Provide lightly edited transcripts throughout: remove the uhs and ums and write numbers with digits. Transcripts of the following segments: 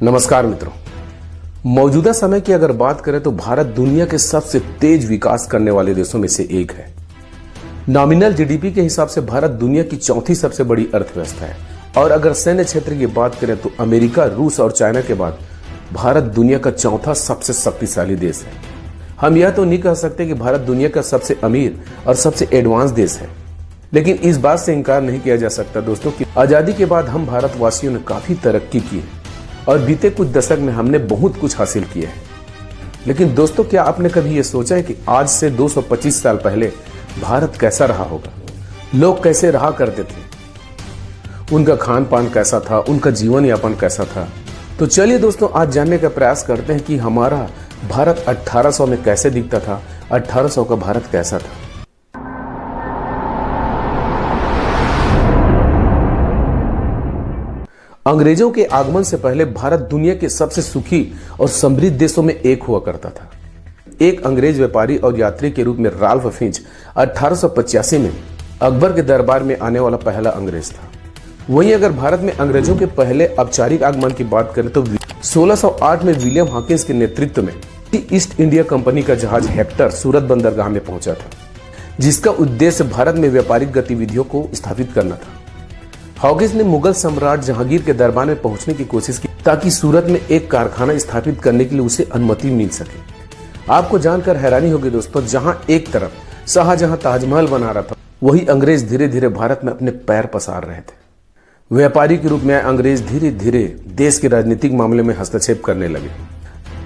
नमस्कार मित्रों, मौजूदा समय की अगर बात करें तो भारत दुनिया के सबसे तेज विकास करने वाले देशों में से एक है। नॉमिनल जीडीपी के हिसाब से भारत दुनिया की चौथी सबसे बड़ी अर्थव्यवस्था है और अगर सैन्य क्षेत्र की बात करें तो अमेरिका, रूस और चाइना के बाद भारत दुनिया का चौथा सबसे शक्तिशाली देश है। हम यह तो नहीं कह सकते कि भारत दुनिया का सबसे अमीर और सबसे एडवांस देश है, लेकिन इस बात से इनकार नहीं किया जा सकता दोस्तों कि आजादी के बाद हम भारतवासियों ने काफी तरक्की की है और बीते कुछ दशक में हमने बहुत कुछ हासिल किया है। लेकिन दोस्तों, क्या आपने कभी यह सोचा है कि आज से 225 साल पहले भारत कैसा रहा होगा? लोग कैसे रहा करते थे, उनका खान पान कैसा था, उनका जीवन यापन कैसा था? तो चलिए दोस्तों, आज जानने का प्रयास करते हैं कि हमारा भारत 1800 में कैसे दिखता था, 1800 का भारत कैसा था। अंग्रेजों के आगमन से पहले भारत दुनिया के सबसे सुखी और समृद्ध देशों में एक हुआ करता था। एक अंग्रेज व्यापारी और यात्री के रूप में राल्फ फिंच 1885 में अकबर के दरबार में आने वाला पहला अंग्रेज था। वहीं अगर भारत में अंग्रेजों के पहले औपचारिक आगमन की बात करें तो 1608 में विलियम हॉकिंस के नेतृत्व में ईस्ट इंडिया कंपनी का जहाज हेक्टर सूरत बंदरगाह में पहुंचा था, जिसका उद्देश्य भारत में व्यापारिक गतिविधियों को स्थापित करना था। हॉकिंस ने मुगल सम्राट जहांगीर के दरबार में पहुंचने की कोशिश की ताकि सूरत में एक कारखाना स्थापित करने के लिए उसे अनुमति मिल सके। आपको जानकर हैरानी होगी दोस्तों, जहां एक तरफ शाहजहां ताजमहल बना रहा था, वही अंग्रेज धीरे धीरे भारत में अपने पैर पसार रहे थे। व्यापारी के रूप में अंग्रेज धीरे धीरे देश के राजनीतिक मामले में हस्तक्षेप करने लगे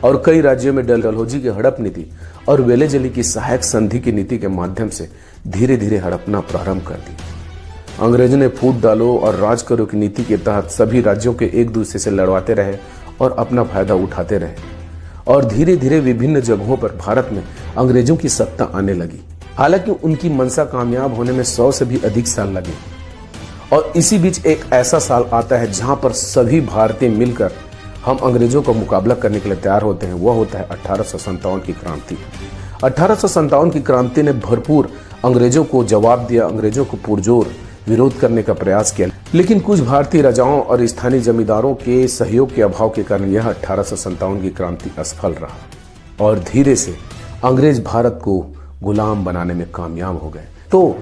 और कई राज्यों में डलहौजी की हड़प नीति और वेलेजली की सहायक संधि की नीति के माध्यम से धीरे धीरे हड़पना प्रारंभ कर दिया। अंग्रेजों ने फूट डालो और राज करो की नीति के तहत सभी राज्यों के एक दूसरे से लड़वाते रहे और अपना फायदा उठाते रहे और धीरे धीरे विभिन्न जगहों पर भारत में अंग्रेजों की सत्ता आने लगी। हालांकि उनकी मंशा कामयाब होने में 100 से भी अधिक साल लगे और इसी बीच एक ऐसा साल आता है जहां पर सभी भारतीय मिलकर हम अंग्रेजों का मुकाबला करने के लिए तैयार होते हैं। वह होता है 1857 की क्रांति। 1857 की क्रांति ने भरपूर अंग्रेजों को जवाब दिया, अंग्रेजों को पुरजोर विरोध करने का प्रयास किया, लेकिन कुछ भारतीय राजाओं और स्थानीय जमींदारों के सहयोग के अभाव के कारण यह 1857 की क्रांति असफल रहा और धीरे से अंग्रेज भारत को गुलाम बनाने में कामयाब हो गए। तो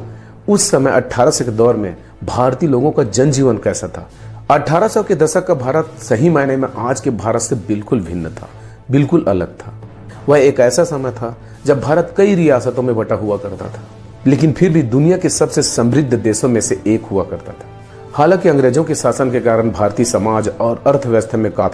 उस समय 1800 के दौर में भारतीय लोगों का जनजीवन कैसा था? 1800 के दशक का भारत सही मायने में आज के भारत से बिल्कुल भिन्न था, बिल्कुल अलग था। वह एक ऐसा समय था जब भारत कई रियासतों में बटा हुआ करता था, लेकिन फिर भी दुनिया के सबसे समृद्ध देशों में से एक हुआ करता था। हालांकि अंग्रेजों के शासन के कारण भारतीय समाज और अर्थव्यवस्था में काफी